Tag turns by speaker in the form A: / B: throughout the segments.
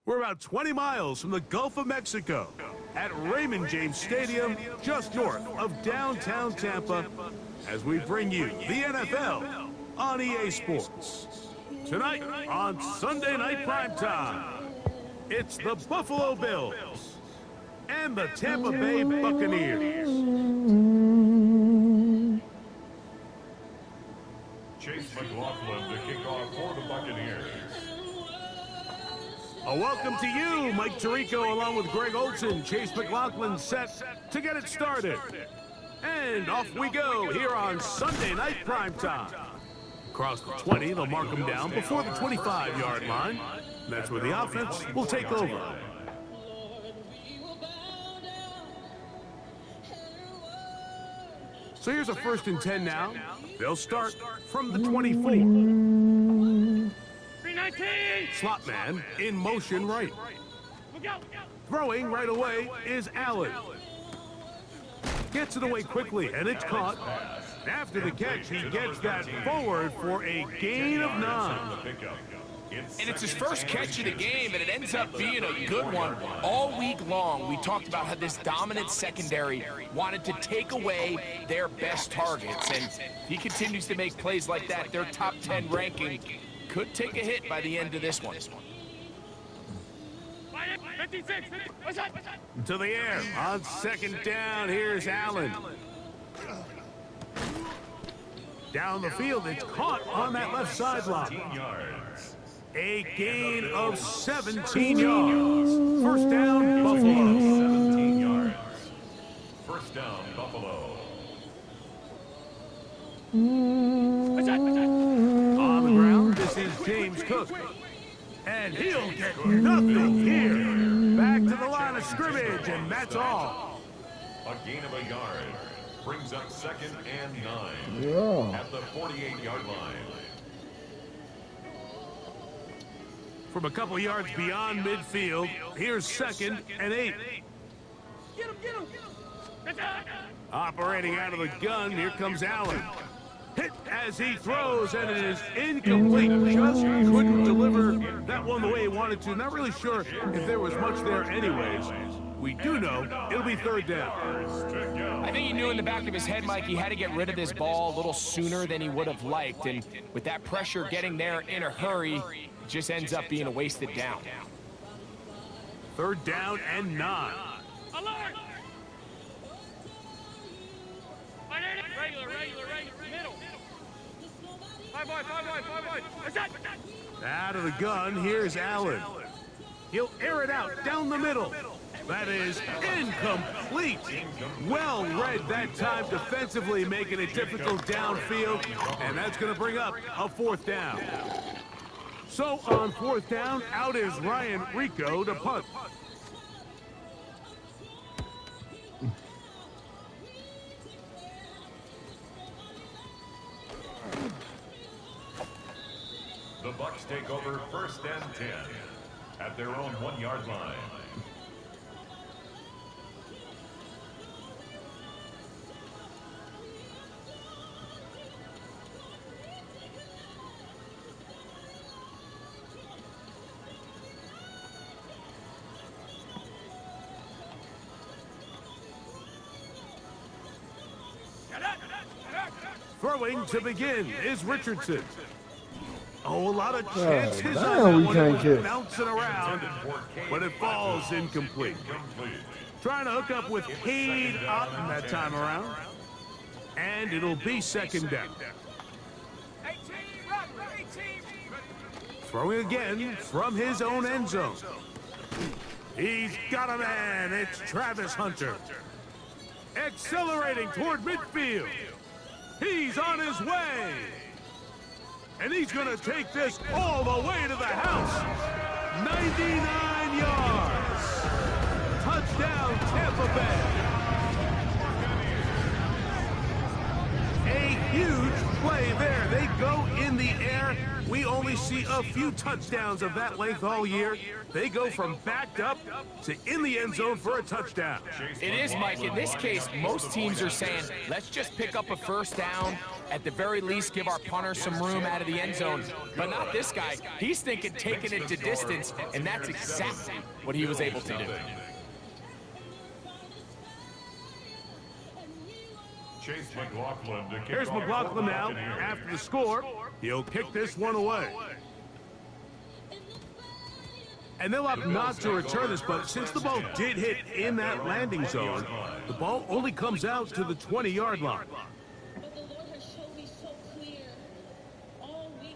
A: We're about 20 miles from the Gulf of Mexico at Raymond James Stadium, just north of downtown Tampa, as we bring you the NFL on EA Sports. Tonight on Sunday Night Primetime, it's the Buffalo Bills and the Tampa Bay Buccaneers.
B: Chase McLaughlin to kick off for the Buccaneers.
A: A welcome to you, Mike Tirico, along with Greg Olson. Chase McLaughlin set to get it started. And off we go here on Sunday Night Primetime. Across the 20, they'll mark them down before the 25-yard line. That's where the offense will take over. So here's a 1st and 10 now. They'll start from the 24. Slot man in motion right. Throwing right away is Allen. Gets it away quickly, and it's caught. After the catch, he gets that forward for a gain of 9.
C: And it's his first catch of the game, and it ends up being a good one. All week long, we talked about how this dominant secondary wanted to take away their best targets. And he continues to make plays like that. Their top 10 ranking could take a hit by the end of this one.
A: To the air on 2nd down. Here's Allen. Down the field, it's caught on that left sideline. A gain of 17 yards. 1st down, Buffalo.
B: 17 yards. 1st down, Buffalo.
A: On the ground, this is James Cook. And he'll get nothing here. Back to the line of scrimmage, and that's all.
B: A gain of a yard. Brings up 2nd and 9. At the 48-yard line.
A: From a couple yards beyond midfield, here's 2nd and 8. Operating out of the gun, here comes Allen. Hit as he throws, and it is incomplete. Just couldn't deliver that one the way he wanted to. Not really sure if there was much there anyways. We do know it'll be 3rd down.
C: I think he knew in the back of his head, Mike, he had to get rid of this ball a little sooner than he would have liked. And with that pressure getting there in a hurry, it just ends up being a wasted down.
A: 3rd down and 9.
D: Alert! Regular, middle. 5 wide.
A: Out of the gun, here's Allen. He'll air it out down the middle. That is incomplete. Well read that time defensively, making it difficult downfield, and that's going to bring up a 4th down. So on 4th down, out is Ryan Rico to punt.
B: The Bucs take over 1st and 10 at their own 1-yard line.
A: Throwing to begin is Richardson. Oh, a lot of chances
E: damn,
A: on
E: we
A: that
E: can't
A: one.
E: catch.
A: Bouncing around, but it falls incomplete. Trying to hook up with Cade Otton that time around. And it'll be 2nd down. Throwing again from his own end zone. He's got a man. It's Travis Hunter. Accelerating toward midfield. He's on his way. And he's going to take this all the way to the house. 99 yards. Touchdown, Tampa Bay. A huge play there. They go in the air we only see a few touchdowns of that length all year. They go from backed up to in the end zone for a touchdown.
C: It is, Mike. In this case, most teams are saying, let's just pick up a first down. At the very least, give our punter some room out of the end zone. But not this guy. He's thinking taking it to distance, and that's exactly what he was able to do.
B: Chase McLaughlin to kick
A: Here's
B: off
A: McLaughlin
B: for
A: now.
B: Buccaneers.
A: After the score, he'll kick this one away. And they'll opt not to return this, but since the ball did hit in that landing zone, the ball only comes out to the 20-yard line.
E: But the Lord has shown me so clear all week.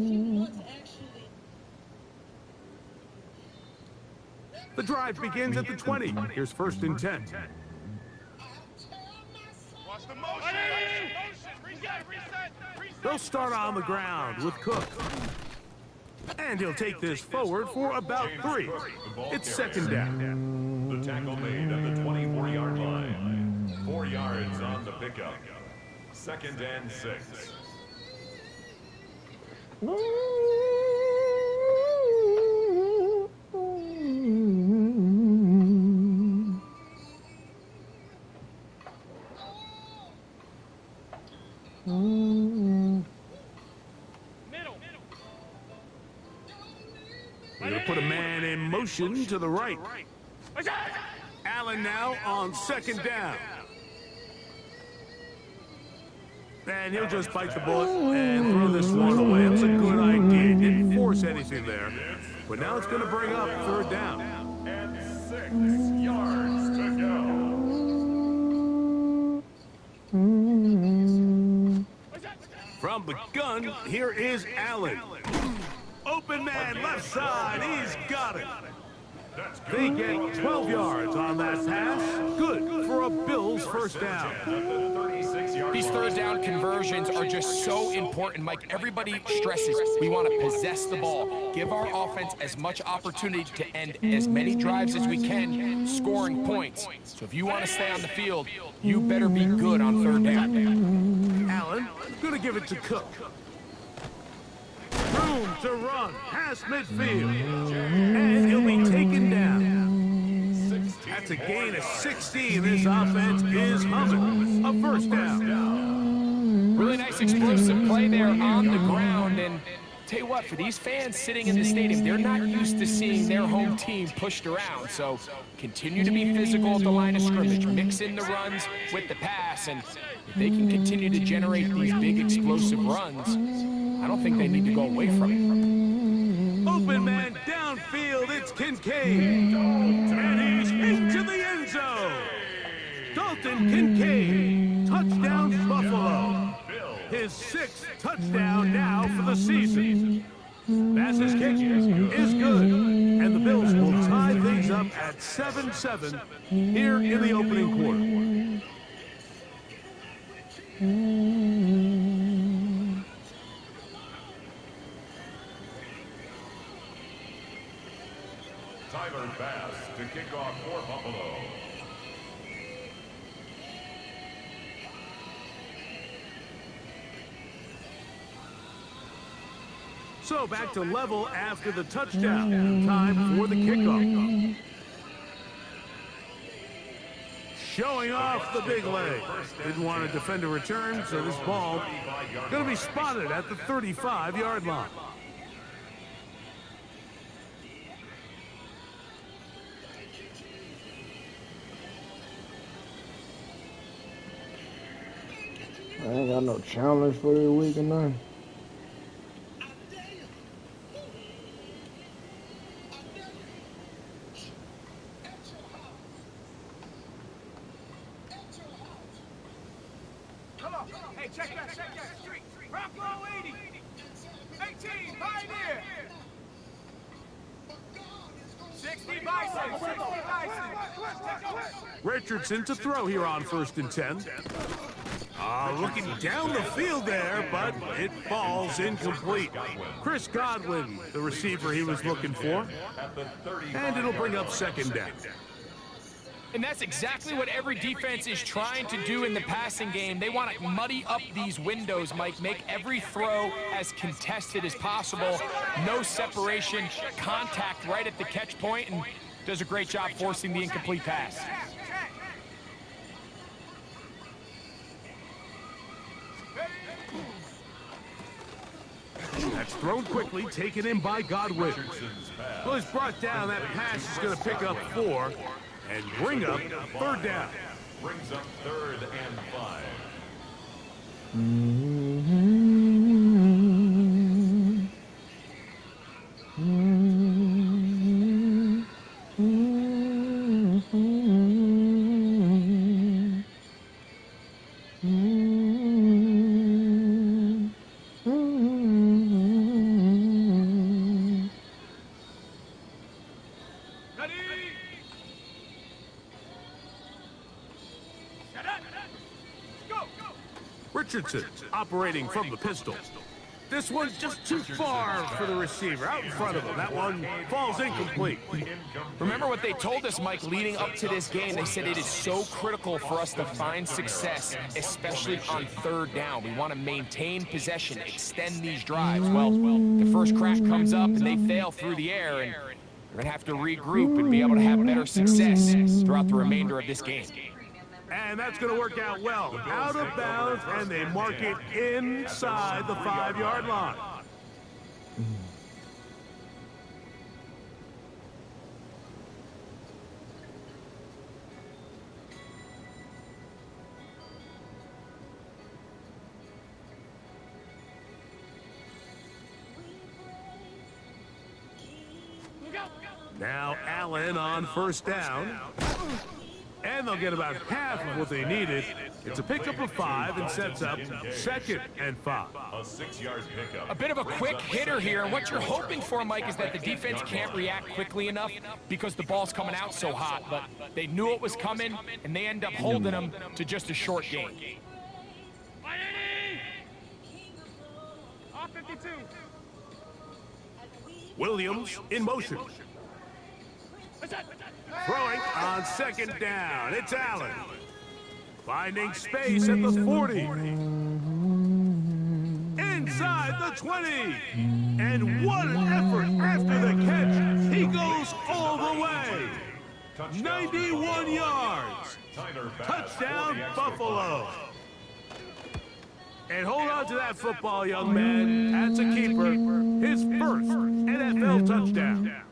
E: She wants actually.
A: The drive begins at the 20. Here's 1st and 10.
D: Watch the motion. Reset.
A: They'll start on the ground with Cook. And he'll take this forward for about 3. It's 2nd down.
B: The tackle made at the 24-yard line. 4 yards on the pickup. 2nd and 6.
A: We're going to put a man in motion to the right. Allen now on 2nd down. And he'll just bite the bullet and throw this one away. It's a good idea. Didn't force anything there. But now it's going to bring up 3rd down.
B: And 6 yards to go.
A: From the gun, here is Allen. Open man, left side, he's got it. They get 12 yards on that pass. Good for a Bills 1st down.
C: These 3rd down conversions are just so important, Mike. Everybody stresses we want to possess the ball, give our offense as much opportunity to end as many drives as we can, scoring points. So if you want to stay on the field, you better be good on 3rd down.
A: Allen going to give it to Cook. Room to run past midfield. And he'll be taken down. That's a gain of 16. This offense is humming. A 1st down.
C: Really nice explosive play there on the ground. And tell you what, for these fans sitting in the stadium, they're not used to seeing their home team pushed around. So continue to be physical at the line of scrimmage. Mix in the runs with the pass. And if they can continue to generate these big explosive runs, I don't think they need to go away from it.
A: Open man downfield, it's Kincaid. And he's into the end zone. Dalton Kincaid, touchdown Buffalo. His 6th touchdown now for the season. That's his kick is good. And the Bills will tie things up at 7-7 here in the opening quarter.
B: Tyler Bass to kick off for Buffalo.
A: So back to level after the touchdown. Time for the kickoff. Showing off the big leg. Didn't want to defend a return, so this ball going to be spotted at the 35-yard line.
F: I ain't got no challenge for this week or nothing.
G: Come on. Hey, check that. Street. Rock roll 80. 18, Pioneer. 60 Bison.
A: Richardson to throw here on 1st and 10. Looking down the field there, but it falls incomplete. Chris Godwin, the receiver he was looking for. And it'll bring up 2nd down.
C: And that's exactly what every defense is trying to do in the passing game. They want to muddy up these windows, Mike, make every throw as contested as possible. No separation, contact right at the catch point, and does a great job forcing the incomplete pass.
A: That's thrown quickly, taken in by Godwin. Well, he's brought down. That pass is going to pick up 4 and bring up 3rd down.
B: Brings up 3rd and 5.
A: Richardson operating from the pistol. This one's just too far for the receiver, out in front of him. That one falls incomplete.
C: Remember what they told us, Mike, leading up to this game. They said it is so critical for us to find success, especially on 3rd down. We want to maintain possession, extend these drives. Well, the first crack comes up and they fail through the air, and we're going to have to regroup and be able to have better success throughout the remainder of this game.
A: And that's going to work out well. Out of bounds, and they mark it inside the 5-yard line. Now Allen on 1st down. And they'll get about half of what they needed. It's a pickup of 5 and sets up 2nd and 5.
B: A 6-yard pickup.
C: A bit of a quick hitter here, and what you're hoping for, Mike, is that the defense can't react quickly enough because the ball's coming out so hot. But they knew it was coming, and they end up holding them to just a short gain.
G: Off 52.
A: Williams in motion. Throwing on 2nd down. It's Allen. Finding space at the 40. Inside the 20. And what an effort after the catch. He goes all the way. 91 yards. Touchdown, Buffalo. And hold on to that football, young man. That's a keeper. His first NFL touchdown.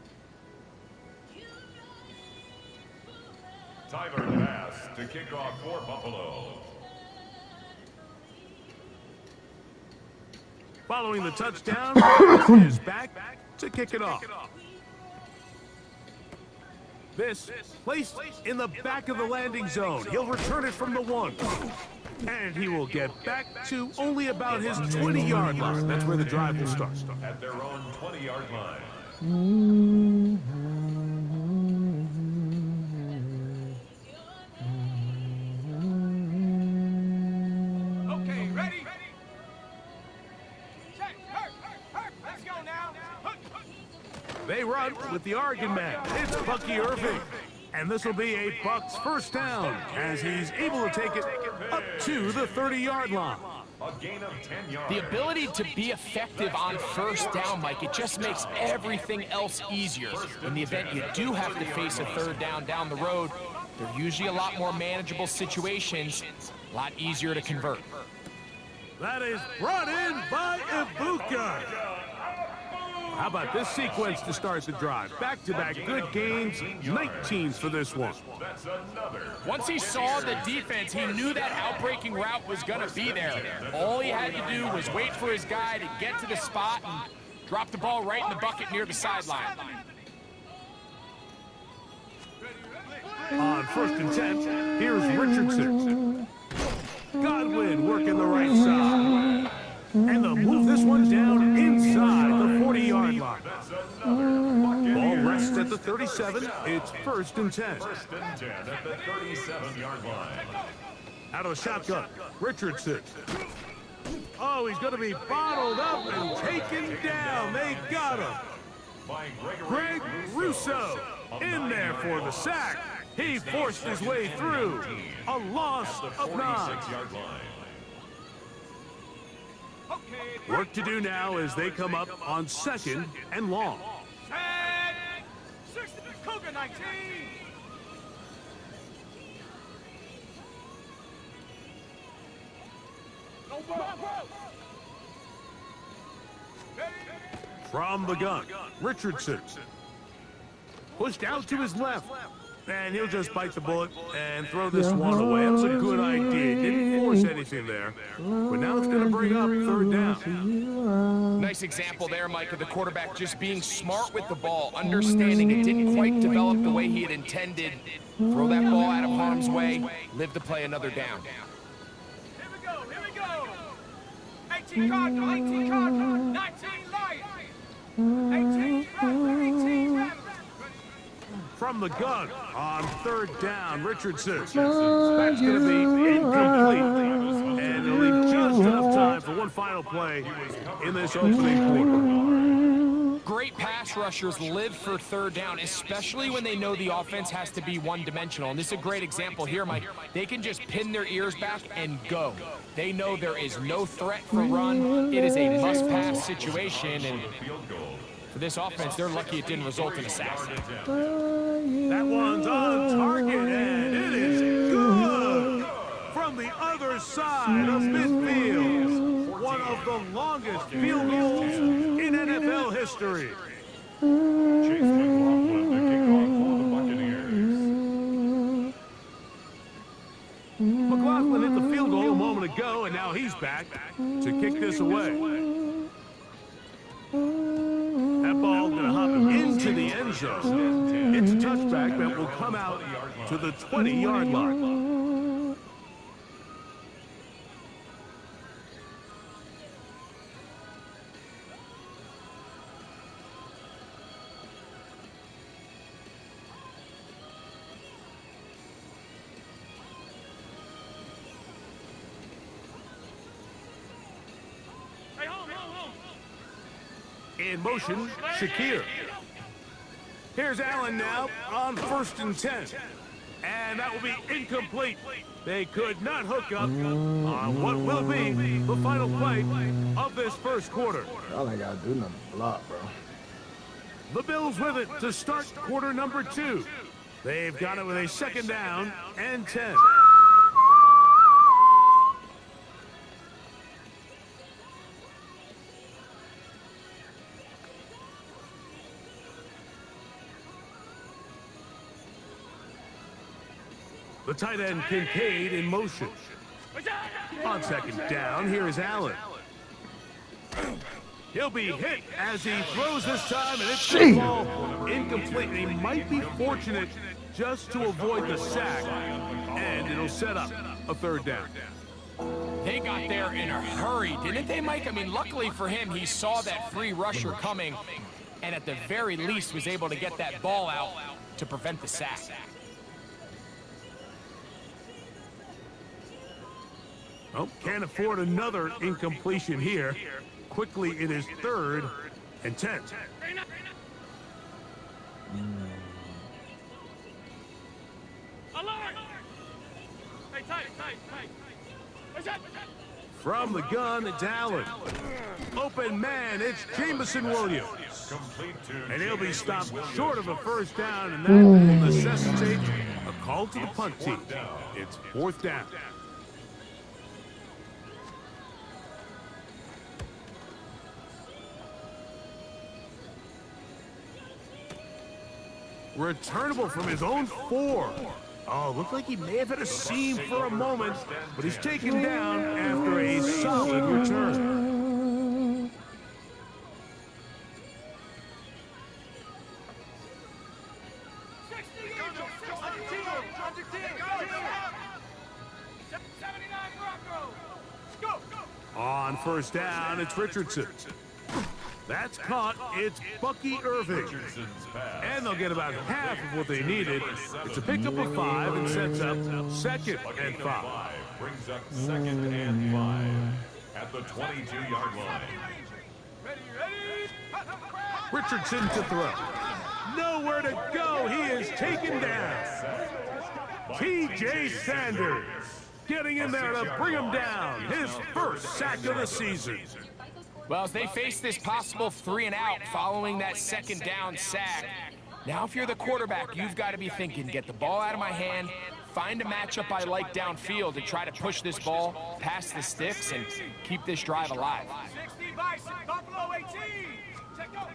B: Tyler pass to kick off for Buffalo.
A: Following the touchdown, is back to kick it off. This placed in the back of the landing zone. He'll return it from the 1. And he will get back to only about his 20-yard line. That's where the drive will start.
B: At their own 20-yard line.
A: They run with the Oregon man. It's Bucky Irving. And this will be a Bucks 1st down as he's able to take it up to the 30-yard line.
B: A gain of 10 yards.
C: The ability to be effective on 1st down, Mike, it just makes everything else easier. In the event you do have to face a 3rd down the road, they're usually a lot more manageable situations, a lot easier to convert.
A: That is brought in by Ibuka. How about this sequence to start the drive? Back-to-back good gains, 19s for this one.
B: That's another.
C: Once he saw the defense, he knew that outbreaking route was going to be there. All he had to do was wait for his guy to get to the spot and drop the ball right in the bucket near the sideline.
A: On 1st and 10, here's Richardson. Godwin working the right side. And they'll move this one down inside the 40-yard line. Ball rests at the 37. It's 1st and 10.
B: 1st and 10 at the 37-yard line.
A: Out of the shotgun, Richardson. Oh, he's going to be bottled up and taken down. They got him.
B: By
A: Greg Russo in there for the sack. He forced his way through. A loss
B: At the
A: of 9.
B: 46-yard line.
G: Okay.
A: Work to do now as they come up on 2nd and long.
G: Set. 60. Cougar 19. No ball.
A: From the gun, Richardson. Pushed out to his left. And he'll just bite the bullet and throw this one away. That was a good idea. Didn't force anything there. But now it's going to bring up 3rd down.
C: Nice example there, Mike, of the quarterback just being smart with the ball, understanding it didn't quite develop the way he had intended. Throw that ball out of harm's way, live to play another down.
G: Here we go. 18 Cardinal, 19 Lions. 18 Rabbits.
A: From the gun on 3rd down, Richardson. That's going to be incomplete. And it'll leave just enough time for one final play in this opening quarter.
C: Great pass rushers live for 3rd down, especially when they know the offense has to be one-dimensional. And this is a great example here, Mike. They can just pin their ears back and go. They know there is no threat for run. It is a must-pass situation. And for this offense, they're lucky it didn't result in a sack.
A: That one's on target, and it is good. From the other side of midfield, one of the longest field goals in NFL history.
B: Chase McLaughlin, the kickoff for the Buccaneers.
A: McLaughlin hit the field goal a moment ago, and now he's back to kick this away. That ball going to hop into the end zone. It's a touchback that will come out to the 20-yard line. In motion, Shakir. Here's Allen now on 1st and 10. And that will be incomplete. They could not hook up on what will be the final play of this first quarter.
F: Y'all ain't got to do nothing but block, bro.
A: The Bills with it to start quarter number 2. They've got it with a 2nd down and 10. The tight end Kincaid in motion. On 2nd down, here is Allen. He'll be hit as he throws this time, and it's the ball incomplete. He might be fortunate just to avoid the sack, and it'll set up a 3rd down.
C: They got there in a hurry, didn't they, Mike? I mean, luckily for him, he saw that free rusher coming, and at the very least was able to get that ball out to prevent the sack.
A: Oh, can't afford another incompletion here. Quickly, it is 3rd and 10. From the gun, it's Allen. Open man, it's Jamison Williams. And he'll be stopped short of a 1st down, and that will necessitate a call to the punt team. It's 4th down. Returnable from his own 4. Oh, looked like he may have hit a seam for a moment, but he's taken down after a solid return. On 1st down, it's Richardson. That's caught. It's Bucky Irving. And they'll get about half of what they needed. It's a pickup of 5 and sets up 2nd and 5.
B: Brings up 2nd and 5 at the 22-yard line.
A: Richardson to throw. nowhere to go. He is taken down. T.J. Sanders getting in there to bring him down. His first sack of the season.
C: Well, as they face this possible 3-and-out following that second down sack, now if you're the quarterback, you've got to be thinking, get the ball out of my hand, find a matchup I like downfield to try to push this ball past the sticks and keep this drive alive.
G: 60 Bison, Buffalo 18. Check out.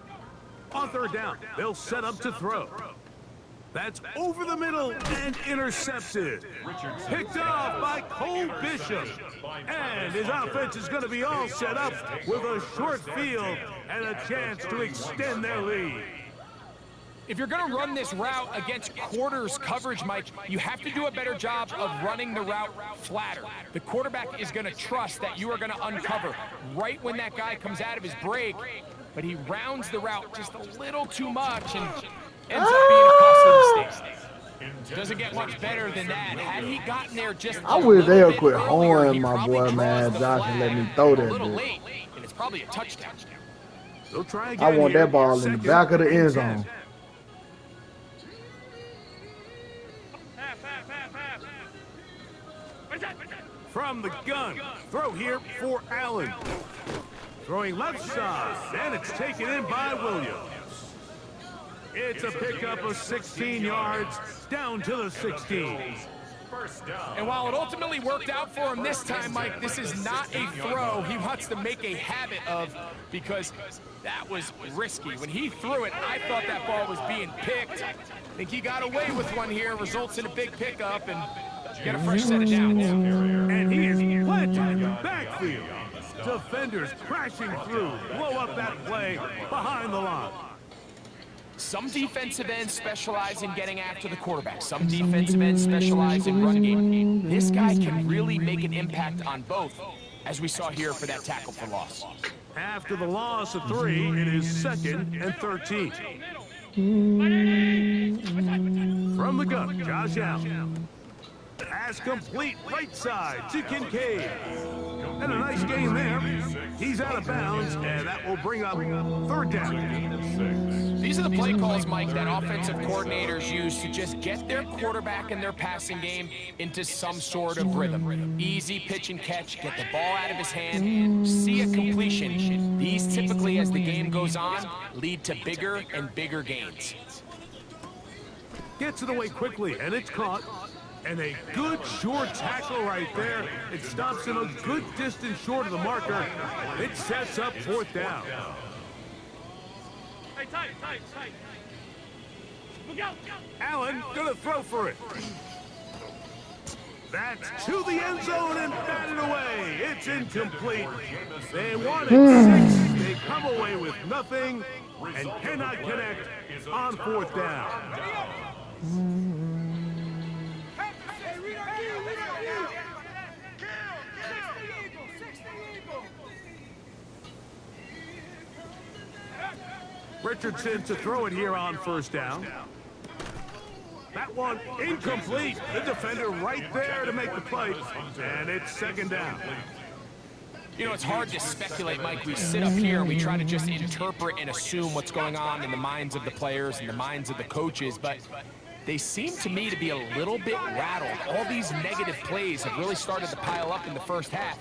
A: On third down, they'll set up to throw. That's over the middle and intercepted. Picked off by Cole Bishop. And his offense is going to be all set up with a short field and a chance to extend their lead.
C: If you're going to run this route against quarters coverage, Mike, you have to do a better job of running the route flatter. The quarterback is going to trust that you are going to uncover right when that guy comes out of his break, but he rounds the route just a little too much and ends up being a costly mistake. Doesn't get much better than that. Had he gotten there just
F: I wish they'll quit honing my boy, man, Josh, and let me throw that
C: little
F: bitch.
C: late, and it's probably a touchdown.
A: They'll try again
F: I want
A: here.
F: that ball in the back of the end zone.
A: From the gun, throw here for Allen. Throwing left side, and it's taken in by Williams. It's a pickup of 16 yards, down to the 16.
C: And while it ultimately worked out for him this time, Mike, this is not a throw he wants to make a habit of, because that was risky. When he threw it, I thought that ball was being picked. I think he got away with one here, results in a big pickup, and get a fresh set of downs.
A: And he is planted in the backfield. Defenders crashing through, blow up that play behind the line.
C: Some defensive ends specialize in getting after the quarterback. Some defensive ends specialize in run game. This guy can really make an impact on both, as we saw here for that tackle for loss.
A: After the loss of 3, it is 2nd and 13. From the gun, Josh Allen. Pass complete right side to Kincaid. And a nice gain there. He's out of bounds, and that will bring up 3rd down.
C: These are the play calls, Mike, that offensive coordinators use to just get their quarterback and their passing game into some sort of rhythm. Easy pitch and catch, get the ball out of his hand, see a completion. These typically, as the game goes on, lead to bigger and bigger gains.
A: Gets it away quickly, and it's caught. And a good short tackle right there. It stops him a good distance short of the marker. It sets up 4th down.
G: Hey, tight. Look out.
A: Allen gonna throw for it. That's to the end zone and batted away. It's incomplete. They wanted 6. They come away with nothing and cannot connect on 4th down. Richardson to throw it here on 1st down. That one incomplete. The defender right there to make the play. And it's 2nd down.
C: You know, it's hard to speculate, Mike. We sit up here and we try to just interpret and assume what's going on in the minds of the players and the minds of the coaches, but they seem to me to be a little bit rattled. All these negative plays have really started to pile up in the first half.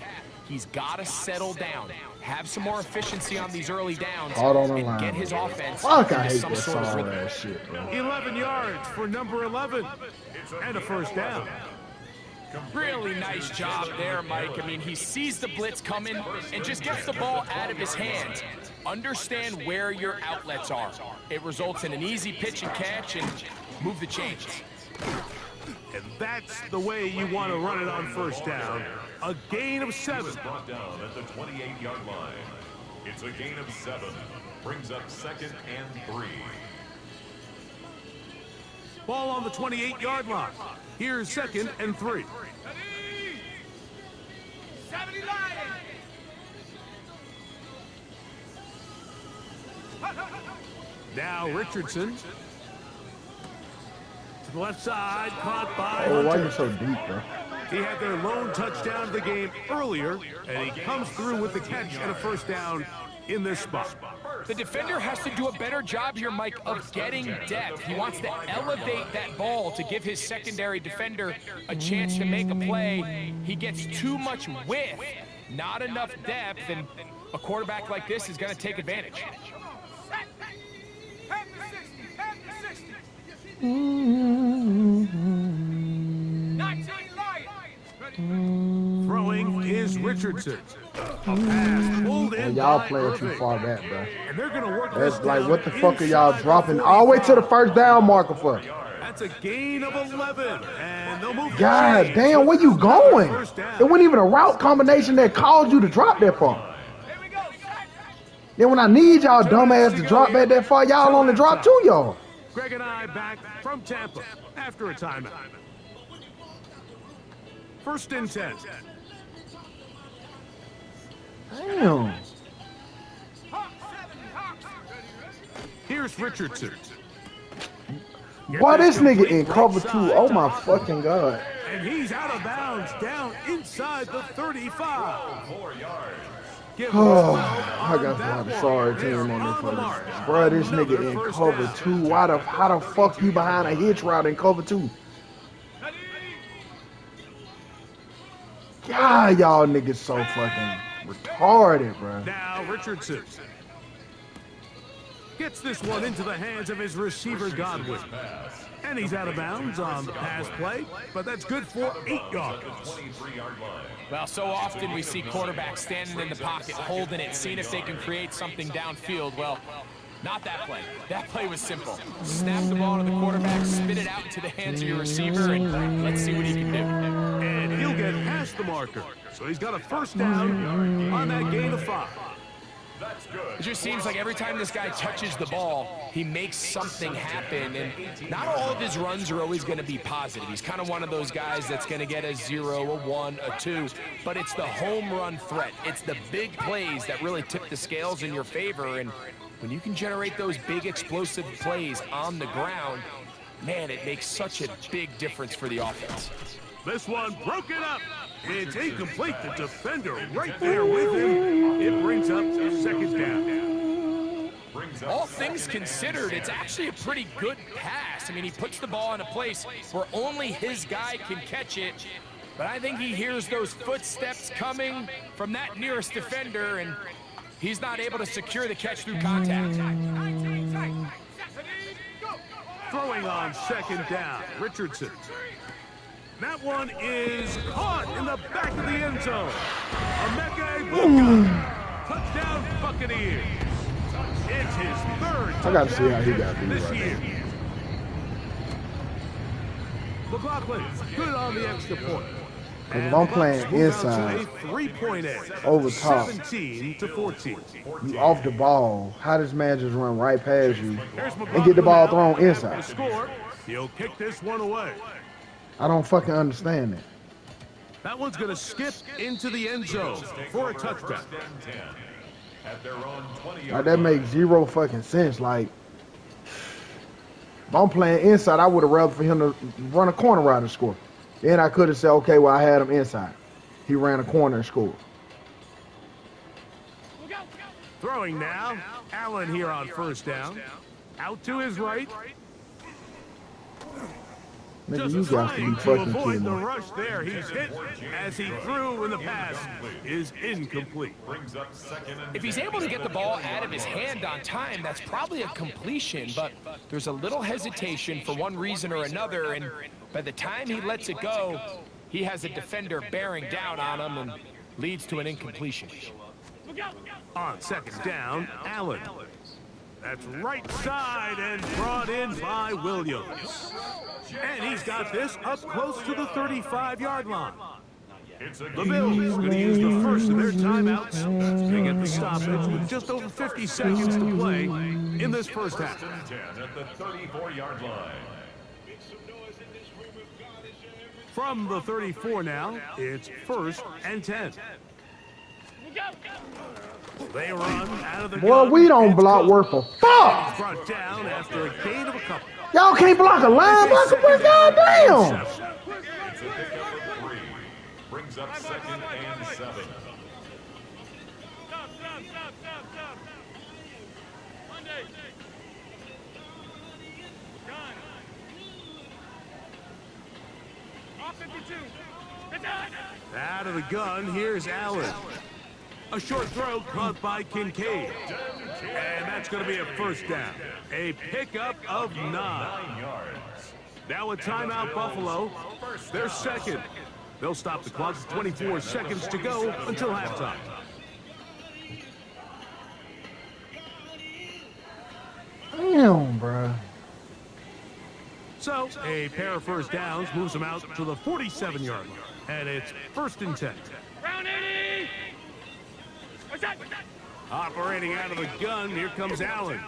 C: He's got to settle down, have some more efficiency on these early downs, and get his offense into some sort of rhythm.
A: 11 yards for number 11, and a 1st down.
C: Really nice job there, Mike. I mean, he sees the blitz coming and just gets the ball out of his hands. Understand where your outlets are. It results in an easy pitch and catch and move the chains.
A: And that's the way you want to run it on 1st down. A gain of 7.
B: Brought down at the 28-yard line. It's a gain of 7. Brings up 2nd and 3.
A: Ball on the 28-yard line. Here's 2nd and 3.
G: 70 Lions.
A: Now Richardson. To the left side, caught by
F: Oh, why
A: Hunter.
F: you so deep, bro?
A: He had their lone touchdown of the game earlier, and he comes through with the catch and a 1st down in this spot.
C: The defender has to do a better job here, Mike, of getting depth. He wants to elevate that ball to give his secondary defender a chance to make a play. He gets too much width, not enough depth, and a quarterback like this is going to take advantage.
A: Throwing is Richardson. A pass pulled in.
F: Y'all
A: by
F: playing
A: Irving.
F: too far back, bro.
A: And they're going to work
F: That's
A: this
F: like,
A: down
F: what the fuck are y'all
A: inside
F: dropping
A: the
F: all the way to the
A: 45.
F: first down marker for?
A: That's a gain of 11, and they'll move.
F: God damn, where you going? It wasn't even a route combination that caused you to drop that far. Then when I need y'all dumbass to drop back that far, y'all only drop 2 y'all.
A: Greg and I back from Tampa after a timeout. First and 10.
F: Damn.
A: Here's Richardson.
F: Boy, this nigga in cover 2. Oh my fucking God.
A: And he's out of bounds down inside the 35.
B: 4 yards.
F: Oh, I got to have a sorry team on this one. Bro, this nigga in cover 2. How the fuck you behind a hitch route in cover 2? God, y'all niggas so fucking retarded, bro.
A: Now Richardson gets this one into the hands of his receiver Godwin. And he's out of bounds on the pass play, but that's good for 8 yards.
C: Well, so often we see quarterbacks standing in the pocket, holding it, seeing if they can create something downfield. Well, not that play. That play was simple. Snap the ball to the quarterback, spit it out into the hands of your receiver, and let's see what he can do.
A: And he'll get past the marker. So he's got a first down on that gain of 5.
C: It just seems like every time this guy touches the ball, he makes something happen, and not all of his runs are always going to be positive. He's kind of one of those guys that's going to get a 0, a 1, a 2, but it's the home run threat. It's the big plays that really tip the scales in your favor, and when you can generate those big explosive plays on the ground, man, it makes such a big difference for the offense.
A: This one broken up. It's incomplete. The defender right there with him. It brings up second down.
C: All things considered, it's actually a pretty good pass. I mean, he puts the ball in a place where only his guy can catch it. But I think he hears those footsteps coming from that nearest defender, and he's not able to secure the catch through contact.
A: Throwing on second down, Richardson. That one is caught in the back of the end zone. Touchdown Buccaneers. It's his third
F: I got to see how he got beat
A: this
F: right
A: year.
F: now.
A: McLaughlin good on the extra point.
F: Because if I'm playing inside,
A: A 3-point edge.
F: over top,
A: 17-14.
F: you off the ball, how does man just run right past you
A: Here's
F: and get the ball
A: McLaughlin
F: thrown
A: now.
F: inside?
A: The score, he'll kick this one away.
F: I don't fucking understand that.
A: That one's going to skip into the end zone for a touchback.
F: Like, that makes 0 fucking sense. Like, if I'm playing inside, I would have rather for him to run a corner route and score. Then I could have said, okay, well, I had him inside. He ran a corner and scored.
A: Throwing now, Allen here on first down. Out to his right.
F: Nigga,
A: Just
F: you got to
A: trying
F: be
A: to
F: fucking
A: avoid
F: kidding
A: the
F: me.
A: rush there. He's hit as he threw, and the pass is incomplete.
C: If he's able to get the ball out of his hand on time, that's probably a completion, but there's a little hesitation for one reason or another, and by the time he lets it go, he has a defender bearing down on him and leads to an incompletion.
A: On second down, Allen. That's right side and brought in by Williams. And he's got this up close to the 35-yard line. The Bills going to use the first of their timeouts. They get the stoppage with just over 50 seconds to play in this first half.
B: At the 34-yard line.
A: From the 34 now, it's first and 10. They run out of the
F: Boy,
A: gun.
F: we don't
A: It's
F: block
A: covered.
F: worth a fuck.
A: Brought down after a gain of a couple.
F: Y'all can't block a linebacker, but goddamn.
B: It's a pickup of 3. Brings up second and 7.
G: Off 52.
A: Out of the gun, here's Allen. A short throw caught by Kincaid. And that's going to be a first down. A pickup of 9. Now a timeout, Buffalo. They're second. They'll stop the clock with 24 seconds to go until halftime.
F: Damn, bro.
A: So, a pair of first downs moves them out to the 47-yard line. And it's 1st and 10.
G: Round 80. What's that?
A: Operating out of the gun, here comes Allen.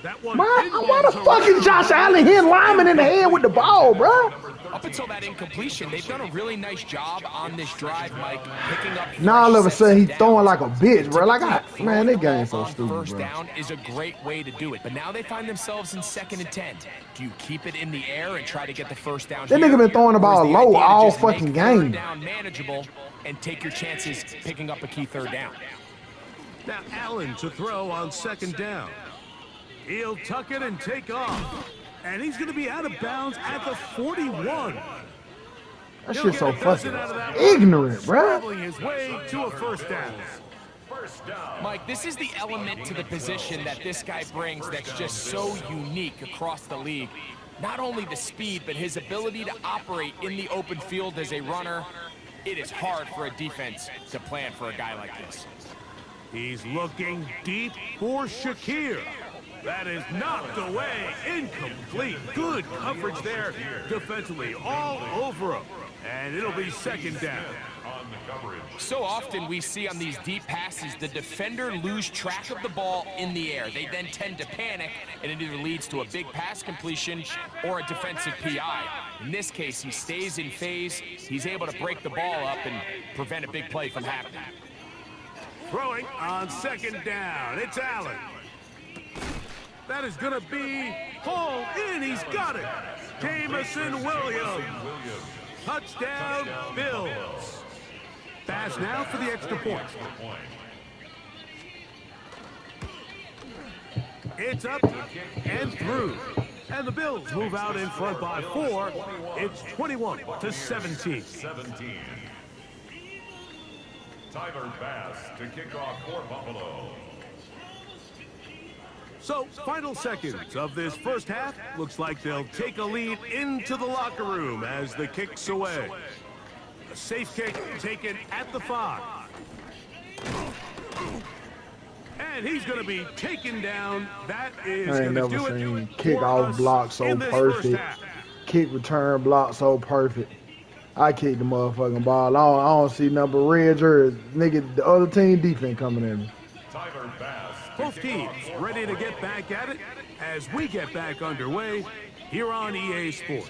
A: That one.
F: Why the fuck is Josh Allen hitting lineman in the head with the ball, bro?
C: Up until that incompletion, they've done a really nice job on this drive, Mike, picking up.
F: Now all of a sudden he's throwing like a bitch, bro. Like, man, that game's so stupid, bro.
C: First down is a great way to do it, but now they find themselves in 2nd and 10. Do you keep it in the air and try to get the first down?
F: That nigga been throwing the ball low all fucking game.
C: Down manageable and take your chances picking up a key 3rd down.
A: Now Allen to throw on 2nd down. He'll tuck it and take off. And he's going to be out of bounds at the 41.
F: That shit's so fucking ignorant, bro.
A: Traveling his way to a first down.
C: Mike, this is the element to the position that this guy brings that's just so unique across the league. Not only the speed, but his ability to operate in the open field as a runner. It is hard for a defense to plan for a guy like this.
A: He's looking deep for Shakir. That is knocked away, incomplete. Good coverage there defensively, all over him. And it'll be 2nd down.
C: So often we see on these deep passes, the defender lose track of the ball in the air. They then tend to panic, and it either leads to a big pass completion or a defensive PI. In this case, he stays in phase. He's able to break the ball up and prevent a big play from happening.
A: Throwing on 2nd down, it's Allen. That is going to be hauled in. He's got it. Jamison Williams. Touchdown, Bills. Pass now for the extra point. It's up and through. And the Bills move out in front by 4. It's 21-17.
B: Tyler Bass to kick off for Buffalo.
A: So, final seconds of this first half. Looks like they'll take a lead into the locker room as the kick's away. A safe kick taken at the 5. And he's going to be taken down. That is going to do it.
F: I ain't never seen kick-off block so perfect. Kick return block so perfect. I kicked the motherfucking ball. I don't see nothing but red jersey. Nigga, the other team defense coming in.
A: Both teams ready to get back at it as we get back underway here on EA Sports.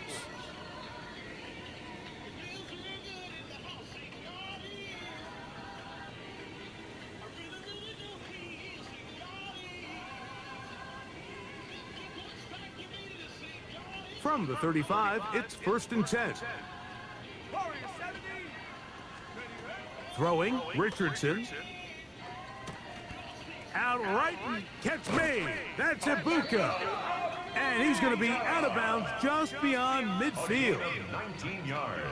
A: From the 35, it's 1st and 10. Throwing, Richardson. Out right, and catch made. That's Ibuka. And he's going to be out of bounds just beyond midfield.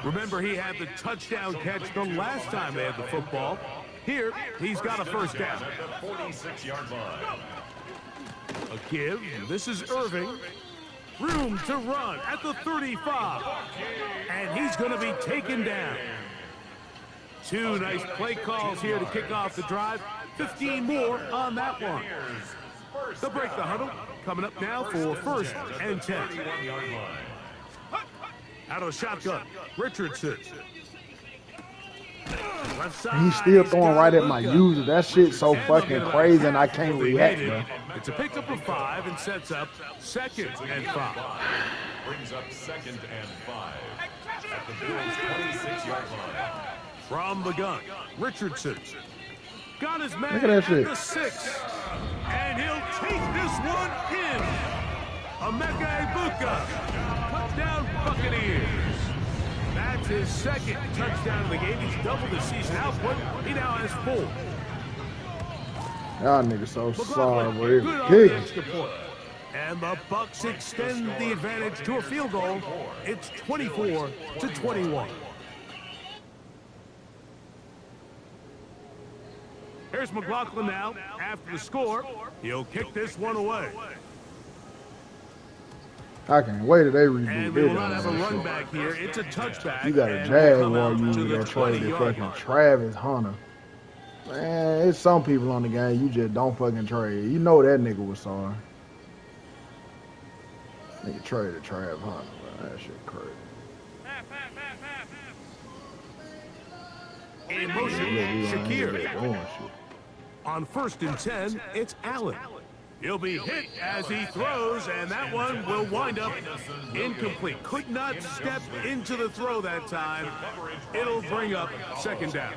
A: Remember, he had the touchdown catch the last time they had the football. Here, he's got a first down. A give. This is Irving. Room to run at the 35. And he's going to be taken down. 2 nice play calls here to kick off the drive. 15 more on that one. They'll break the huddle. Coming up now for 1st and 10. Out of the shotgun, Richardson.
F: He's still throwing right at my user. That shit's so fucking crazy and I can't react, bro.
A: It's a pickup of 5 and sets up 2nd and 5.
B: Brings up 2nd and 5 at the Bills' 26-yard line.
A: From the gun, Richardson. Got his man
F: Look at that shit.
A: The 6. And he'll take this one in. Emeka Ibuka. Touchdown Buccaneers. That's his 2nd touchdown of the game. He's doubled his season output. He now has 4.
F: Y'all niggas so sorry, boy.
A: Good on the extra point. And the Bucks extend the advantage to a field goal. It's 24-21. Here's McLaughlin now. After the score, he'll kick this one away.
F: I can't wait till they reboot
A: And we will not have a run back here. It's a touchback.
F: You got a Jaguar using that traded fucking Travis Hunter. Man, it's some people on the game you just don't fucking trade. You know that nigga was sorry. Nigga traded Travis Hunter, man. That shit crazy.
A: In motion, Shakir. On 1st and 10, it's Allen. He'll be hit as he throws, and that one will wind up incomplete. Could not step into the throw that time. It'll bring up 2nd down.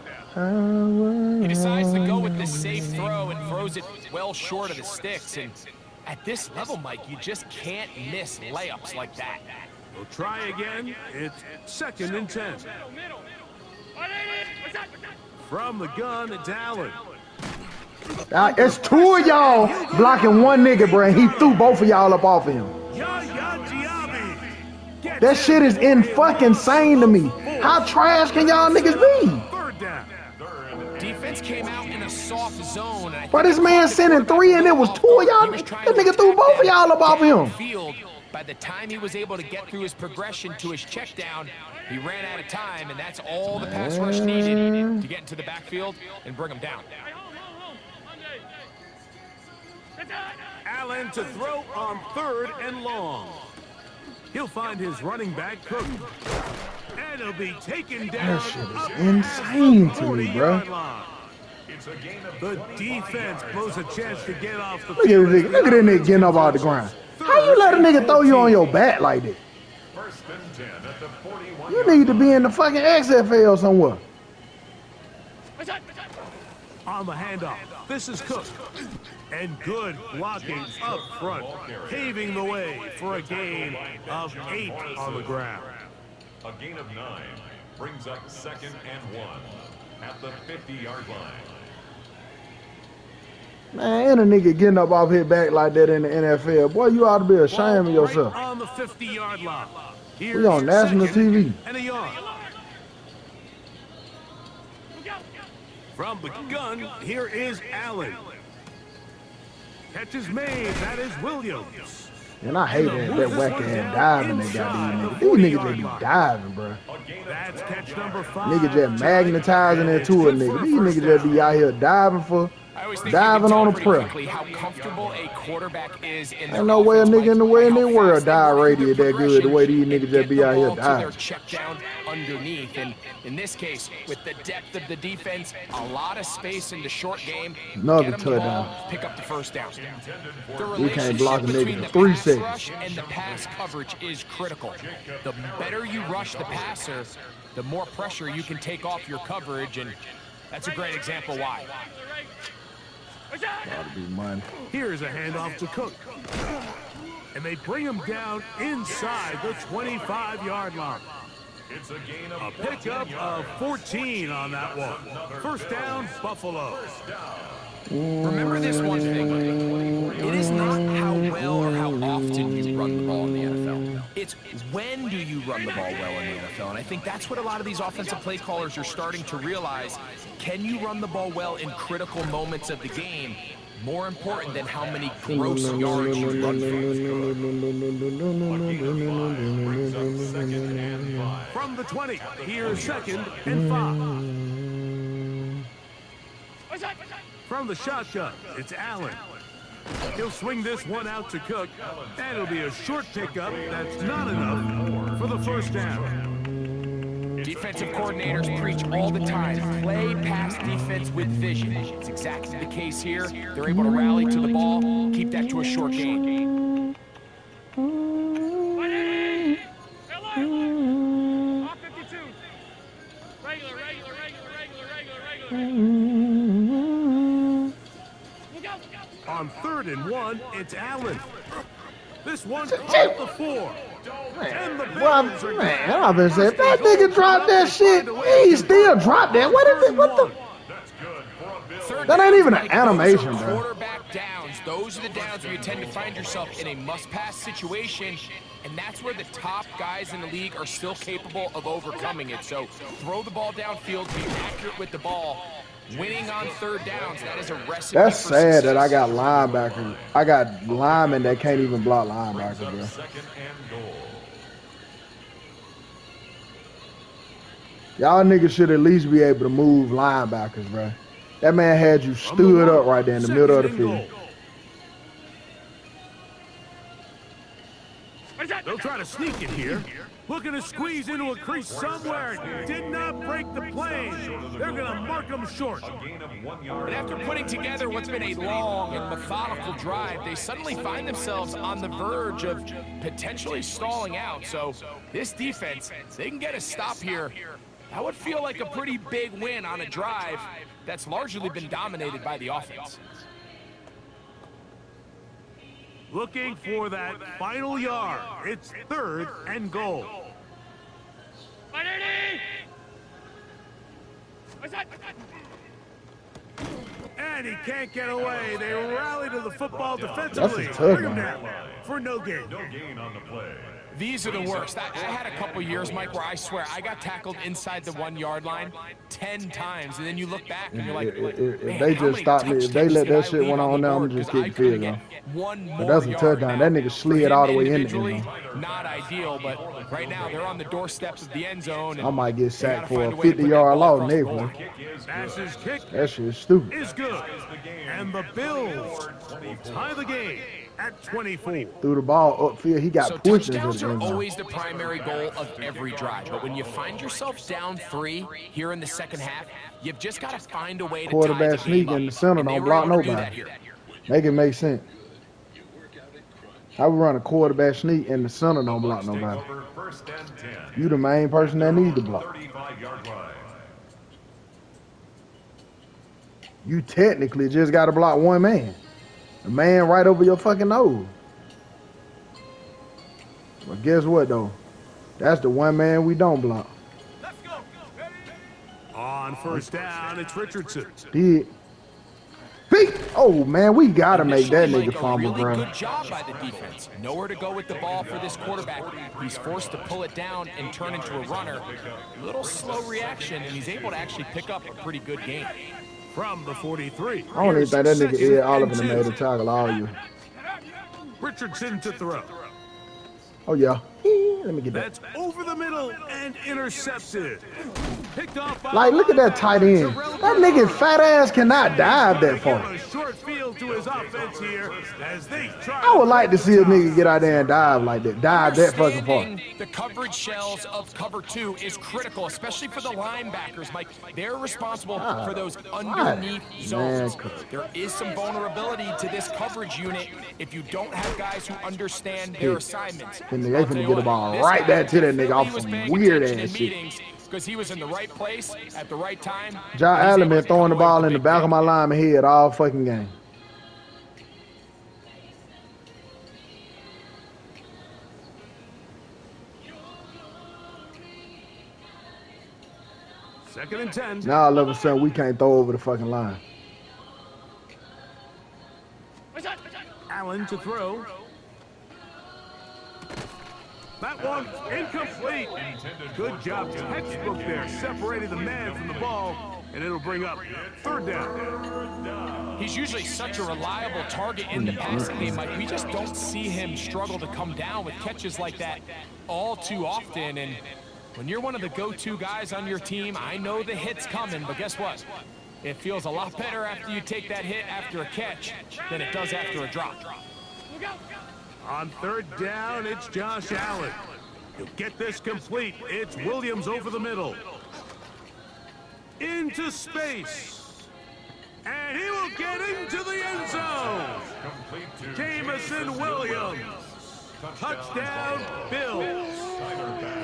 C: He decides to go with this safe throw and throws it well short of the sticks. And at this level, Mike, you just can't miss layups like that.
A: We'll try again. It's 2nd and 10. From the gun, it's Allen.
F: It's 2 of y'all blocking one nigga, bro. He threw both of y'all up off of him. That shit is fucking insane to me. How trash can y'all niggas be?
A: 3rd down.
C: Defense came out in a soft zone.
F: But this man sending 3 and it was 2 of y'all. That nigga threw both of y'all up off him.
C: Field. By the time he was able to get through his progression to his check down, he ran out of time, and that's all the pass rush needed to get into the backfield and bring him down.
A: Allen to throw on 3rd and long. He'll find his running back, Cook. And he'll be taken down.
F: That shit is insane to me, bro.
A: The defense blows a chance to get off the
F: field. Look at that nigga getting up out the ground. How you let a nigga throw you on your back like that? You need to be in the fucking XFL somewhere.
A: On the handoff, this is Cook. And good blocking up front, paving the way for a gain of 8 on the ground.
B: A gain of 9 brings up 2nd and 1 at the 50-yard line.
F: Man, ain't a nigga getting up off his back like that in the NFL. Boy, you ought to be ashamed of yourself.
A: Right on the 50-yard line.
F: We on national TV.
A: And a yard. From the gun, here is Allen. Catch is made. That is Williams.
F: And I hate that whack-ass diving they got these niggas. These niggas just be diving, bro.
A: That's catch number 5.
F: Niggas just magnetizing that to a nigga. These niggas just be out here diving on a prayer.
C: How comfortable a quarterback is in
F: ain't no way a nigga in the world dive radius that good the way these niggas just be out here diving.
C: Check down underneath, and in this case, with the depth of the defense, a lot of space in the short game.
F: Another touchdown.
C: Pick up the 1st down.
F: We can't block a nigga for 3 seconds.
C: Rush and the pass coverage is critical. The better you rush the passer, the more pressure you can take off your coverage, and that's a great example why.
F: Gotta be money.
A: Here's a handoff to Cook. And they bring him down inside the 25-yard line.
B: It's a gain
A: of a pickup of 14 on that one. 1st down, Buffalo.
C: Remember this one thing. It is not how well or how often you run the ball in the NFL. It's when do you run the ball well in the NFL. And I think that's what a lot of these offensive play callers are starting to realize. Can you run the ball well in critical moments of the game? More important than how many gross yards you run for.
A: From the 20, here's 2nd and 5. From the shotgun, it's Allen. He'll swing this one out to Cook, and it'll be a short pickup that's not enough for the 1st down.
C: Defensive coordinators preach all the time, play pass defense with vision. It's exactly the case here. They're able to rally to the ball, keep that to a short gain.
A: On 3rd and 1, it's Allen. This one caught the 4. And the Bills are
F: man, I've been saying, if that nigga dropped that shit, he still dropped that. What is it? What the?
C: 3rd third
F: That ain't
C: downs,
F: even an
C: Mike,
F: animation,
C: those are
F: bro.
C: quarterback downs. Those are the downs where you tend to find yourself in a must-pass situation, and that's where the top guys in the league are still capable of overcoming it. So throw the ball downfield, be accurate with the ball. Winning on third downs, that is a recipe
F: That's
C: for
F: sad
C: success.
F: that I got linebackers. I got linemen that can't even block linebackers,
B: Brings
F: bro.
B: up second and goal.
F: Y'all niggas should at least be able to move linebackers, bro. That man had you stood up right there in the middle of the field.
A: They'll try to sneak it here. Looking to squeeze into a crease somewhere. Did not break the plane. They're going to mark them short.
B: A gain of 1 yard.
C: And after putting together what's been a long and methodical drive, they suddenly find themselves on the verge of potentially stalling out. So this defense, they can get a stop here. That would feel like a pretty big win on a drive that's largely been dominated by the offense.
A: Looking for that final yard. It's 3rd and goal. And he can't get away. They rally to the football defensively.
F: That's a tough
A: Bring him
F: one.
A: down for no gain.
B: No gain on the play.
C: These are the worst. I had a couple years, Mike, where I swear I got tackled inside the 1 yard line 10 times, and then you look back and you're like,
F: If
C: man,
F: they
C: how
F: just
C: many
F: stop me, if they
C: touchdowns
F: let
C: did
F: that
C: I
F: shit
C: leave
F: went on
C: the
F: now, I'm
C: board?
F: just
C: 'Cause I
F: kicking
C: couldn't
F: field
C: get
F: goal.
C: one more
F: But that's a
C: yard.
F: touchdown. That nigga
C: For
F: slid
C: him
F: all the way in the end
C: individually,
F: zone.
C: not ideal, but right now they're on the doorsteps of the end zone.
F: I might get
C: they gotta
F: sacked for
C: find
F: a
C: way to put that
F: 50-yard
C: ball
F: loss,
C: across the
F: nigga.
C: goal.
A: Passes kick
F: That shit is stupid.
A: is good. And the Bills will tie the game at 24.
F: Threw the ball upfield. He got
C: So
F: pushed into
C: touchdowns
F: the
C: are
F: end zone.
C: always the primary goal of every drive, but when you find yourself down 3 here in the second half, you've just got to find a way to
F: Quarterback
C: tie the
F: sneak
C: game
F: in the
C: up.
F: center,
C: And they
F: don't
C: were
F: block
C: able to do
F: nobody.
C: that here.
F: Make it make sense. I would run a quarterback sneak in the center, don't block nobody.
B: Over 1st and 10.
F: You the main person that needs to block.
B: 35-yard line.
F: You technically just got to block one man. A man right over your fucking nose. But guess what, though? That's the one man we don't block.
G: Let's go. Ready?
A: On 1st down, it's Richardson.
F: Did. Beat. Oh, man, we got to make that
C: Initially,
F: nigga
C: Mike,
F: fumble,
C: a really
F: bro.
C: good job by the defense. Nowhere to go with the ball for this quarterback. He's forced to pull it down and turn into a runner. Little slow reaction, and he's able to actually pick up a pretty good gain.
A: From the 43.
F: I don't even think that nigga Ed Oliver
A: Second
F: made
A: and
F: a
A: 2.
F: tackle all you.
A: Richardson to throw.
F: Oh, yeah. Let me get that.
A: That's over the middle and intercepted. Picked off by
F: Like, look at that tight end. That nigga fat ass cannot dive that far.
A: A short field to his offense here as they try.
F: I would like to see a nigga get out there and dive like that. Dive that fucking far.
C: Understanding the coverage shells of cover 2 is critical, especially for the linebackers, Mike. They're responsible for those underneath zones. There is some vulnerability to this coverage unit if you don't have guys who understand their assignments.
F: And they finna get the ball right back to that nigga off some weird ass shit.
C: Because he was in the right place at the right time.
F: Josh Allen been throwing the ball in the back of my lineman head all fucking game.
A: Second and 10.
F: Now all of a sudden we can't throw over the fucking line.
A: Allen to throw. That one incomplete. Good job, textbook there. Separated the man from the ball, and it'll bring up 3rd down.
C: He's usually such a reliable target in the passing game, Mike. We just don't see him struggle to come down with catches like that all too often. And when you're one of the go-to guys on your team, I know the hit's coming, but guess what? It feels a lot better after you take that hit after a catch than it does after a drop.
A: On 3rd down, it's Josh Allen. He'll get this complete. It's Williams over the middle. Into space. And he will get into the end zone. Jamison Williams. Touchdown, Bills.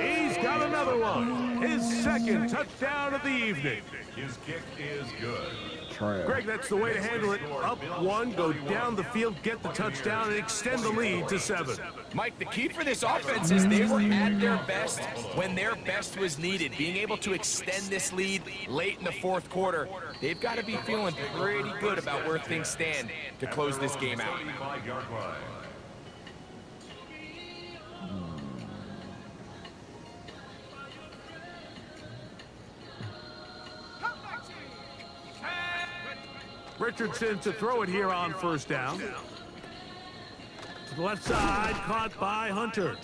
A: He's got another one. His second touchdown of the evening.
B: His kick is good.
A: Greg, that's the way to handle it. Up one, go down the field, get the touchdown, and extend the lead to 7.
C: Mike, the key for this offense is they were at their best when their best was needed. Being able to extend this lead late in the fourth quarter, they've got to be feeling pretty good about where things stand to close this game out.
B: 75-yard line.
A: Richardson to throw it here on first down. To the left side, caught by Hunter.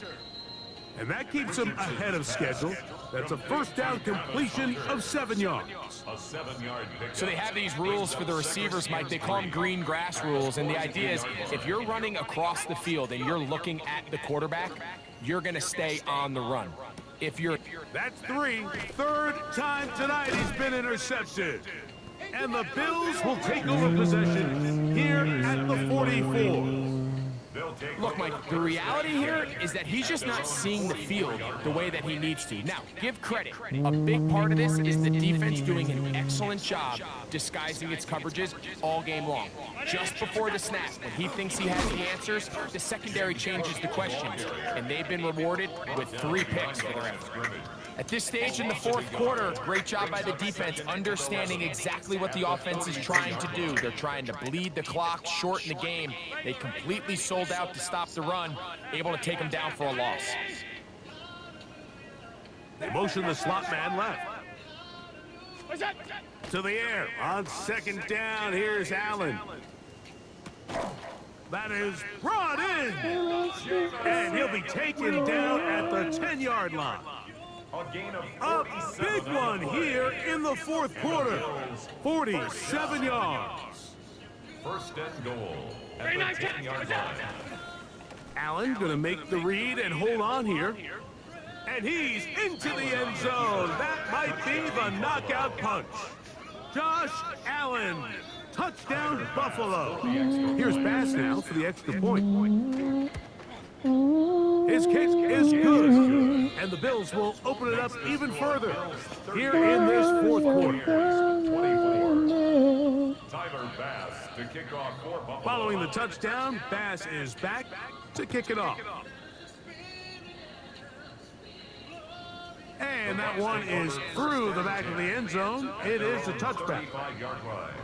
A: And that keeps him ahead of schedule. That's a first down completion of 7 yards.
B: A 7-yard pick.
C: So they have these rules for the receivers, Mike. They call them green grass rules. And the idea is if you're running across the field and you're looking at the quarterback, you're going to stay on the run. If you're...
A: That's 3. Third time tonight he's been intercepted. And the Bills will take over possession here at the 44.
C: Look, Mike, the reality here is that he's just not seeing the field the way that he needs to. Now, give credit. A big part of this is the defense doing an excellent job disguising its coverages all game long. Just before the snap, when he thinks he has the answers, the secondary changes the questions, and they've been rewarded with 3 picks for their effort. At this stage in the fourth quarter, great job by the defense understanding exactly what the offense is trying to do. They're trying to bleed the clock, shorten the game. They completely sold out to stop the run, able to take them down for a loss.
A: They motion the slot man left. To the air on second down. Here's Allen. That is brought in. And he'll be taken down at the 10-yard line. A big one here in the fourth quarter. 47 yards.
B: First and goal at the 10-yard line.
A: Allen going to make the read and hold on here. And he's into the end zone. That might be the knockout punch. Josh Allen. Touchdown, Buffalo. Here's Bass now for the extra point. His kick is good, and the Bills will open it up even further here in this fourth quarter.
B: 24. Tyler Bass to kick off for Buffalo.
A: Following the touchdown, Bass is back to kick it off. And that one is through the back of the end zone. It is a touchback.
B: 35-yard line.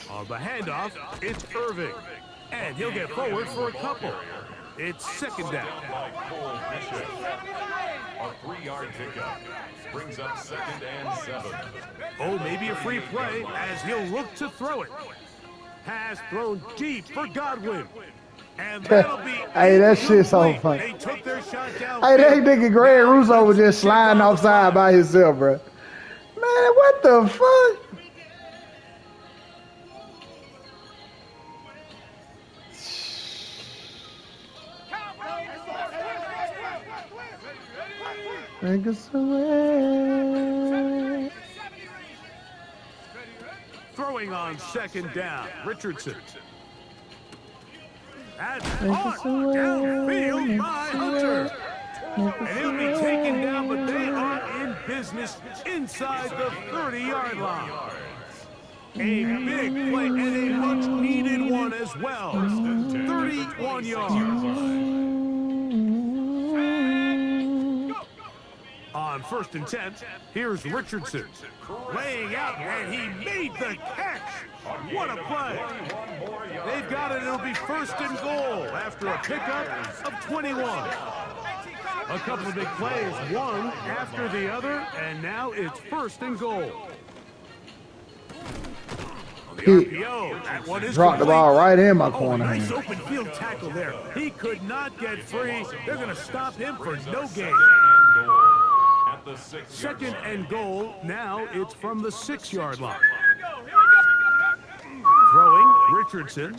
A: On the handoff, it's Irving. And he'll get forward for a couple. It's second down.
B: A 3-yard pickup brings up second and 7.
A: Oh, maybe a free play as he'll look to throw it. Pass thrown deep for Godwin. And that'll be
F: hey, that shit's so funny.
A: They took their shot down.
F: Hey, that nigga Greg Russo was just sliding offside by himself, bro. Man, what the fuck? Take us away.
A: Throwing on second down, Richardson. That's caught downfield by Hunter. And he'll be taken down, but they are in business inside the 30-yard line. A big play and a much-needed one as well. 31 yards. On first and 10, here's Richardson laying out, and he made the catch. What a play. They've got it. It'll be first and goal after a pickup of 21. A couple of big plays, one after the other, and now it's first and goal. The RPO, that one is
F: dropped the ball right in my corner.
A: Nice open field tackle there. He could not get free. They're going to stop him for no gain. Second and goal. Now it's from the 6-yard line. Throwing, Richardson.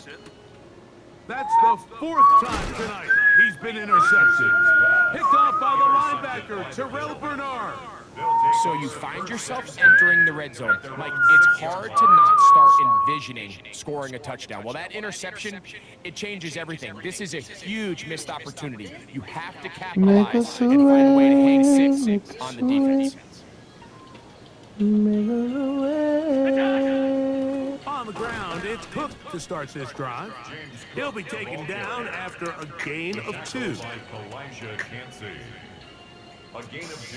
A: That's the 4th time tonight he's been intercepted. Picked off by the linebacker, Terrell Bernard.
C: So you find yourself entering the red zone. Mike, it's hard to not start envisioning scoring a touchdown. Well, that interception, it changes everything. This is a huge missed opportunity. You have to capitalize and find a way to hang 6 on the defense.
A: On the ground, it's Cook to start this drive. He'll be taken down after a gain of 2.
B: A gain of 2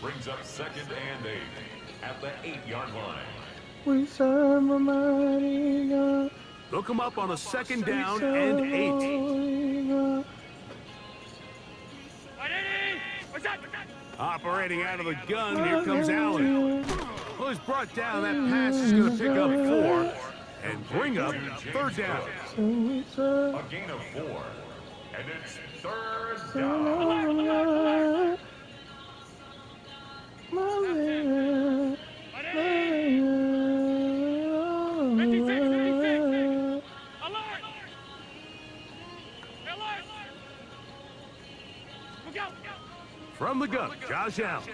B: brings up 2nd and 8 at the 8-yard line.
F: We serve a mighty God.
A: Look him up on a 2nd down and 8. Operating out of the gun, here comes Allen. Well, he's brought down. That pass is going to pick up 4 and bring up 3rd down.
B: A gain of 4, and it's 3rd down.
A: From the gun, Josh Allen.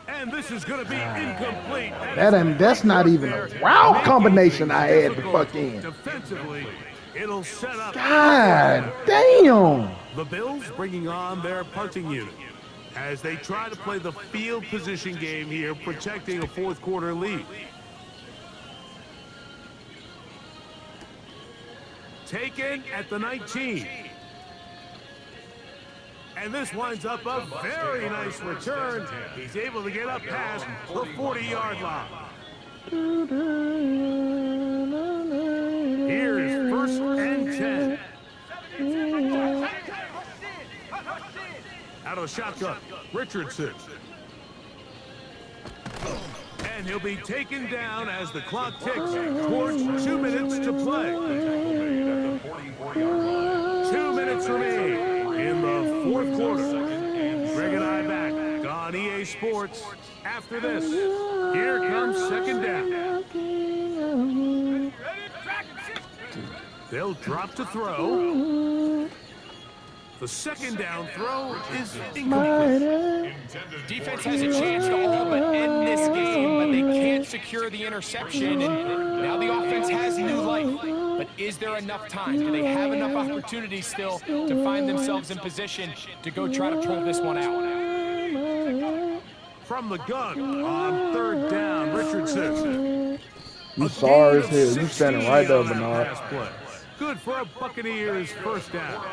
A: And this is going to be incomplete.
F: That's not even a route combination I had to fuck in.
A: Defensively, it'll set up.
F: God damn.
A: The Bills bringing on their punting unit as they try to play the field position game here, protecting a 4th quarter lead. Taken at the 19. And this winds up a very nice return. He's able to get up past the 40-yard line. Here's 1st and 10. Out of the shotgun, Richardson. And he'll be taken down as the clock ticks towards 2 minutes to play. 2 minutes remain in the 4th quarter. Greg and I back on EA Sports after this. Here comes 2nd down. They'll drop to throw. The 2nd down throw is incomplete.
C: Defense has a chance to all but end this game, but they can't secure the interception, and now the offense has new life. But is there enough time? Do they have enough opportunities still to find themselves in position to go try to pull this one out?
A: From the gun on 3rd down, Richardson.
F: You sorry as hell. You standing right there, Bernard.
A: Good for a Buccaneers 1st down.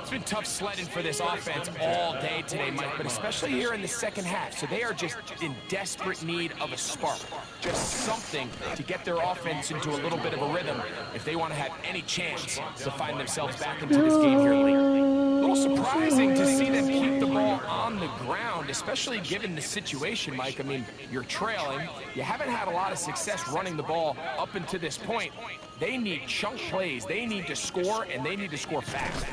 C: It's been tough sledding for this offense all day today, Mike, but especially here in the 2nd half. So they are just in desperate need of a spark, just something to get their offense into a little bit of a rhythm if they want to have any chance to find themselves back into this game here late. A little surprising to see them keep the ball on the ground, especially given the situation, Mike. I mean, you're trailing. You haven't had a lot of success running the ball up until this point. They need chunk plays. They need to score, and they need to score fast.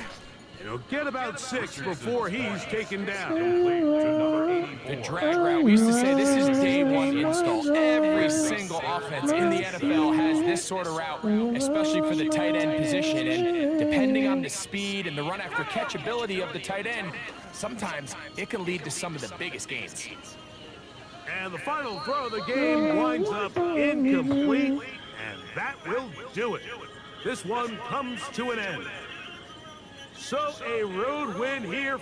A: He'll get about 6 before he's taken down.
C: The drag route, we used to say this is day 1 install. Every single offense in the NFL has this sort of route, especially for the tight end position. And depending on the speed and the run after catch ability of the tight end, sometimes it can lead to some of the biggest gains.
A: And the final throw of the game winds up incomplete, and that will do it. This one comes to an end. So a road win here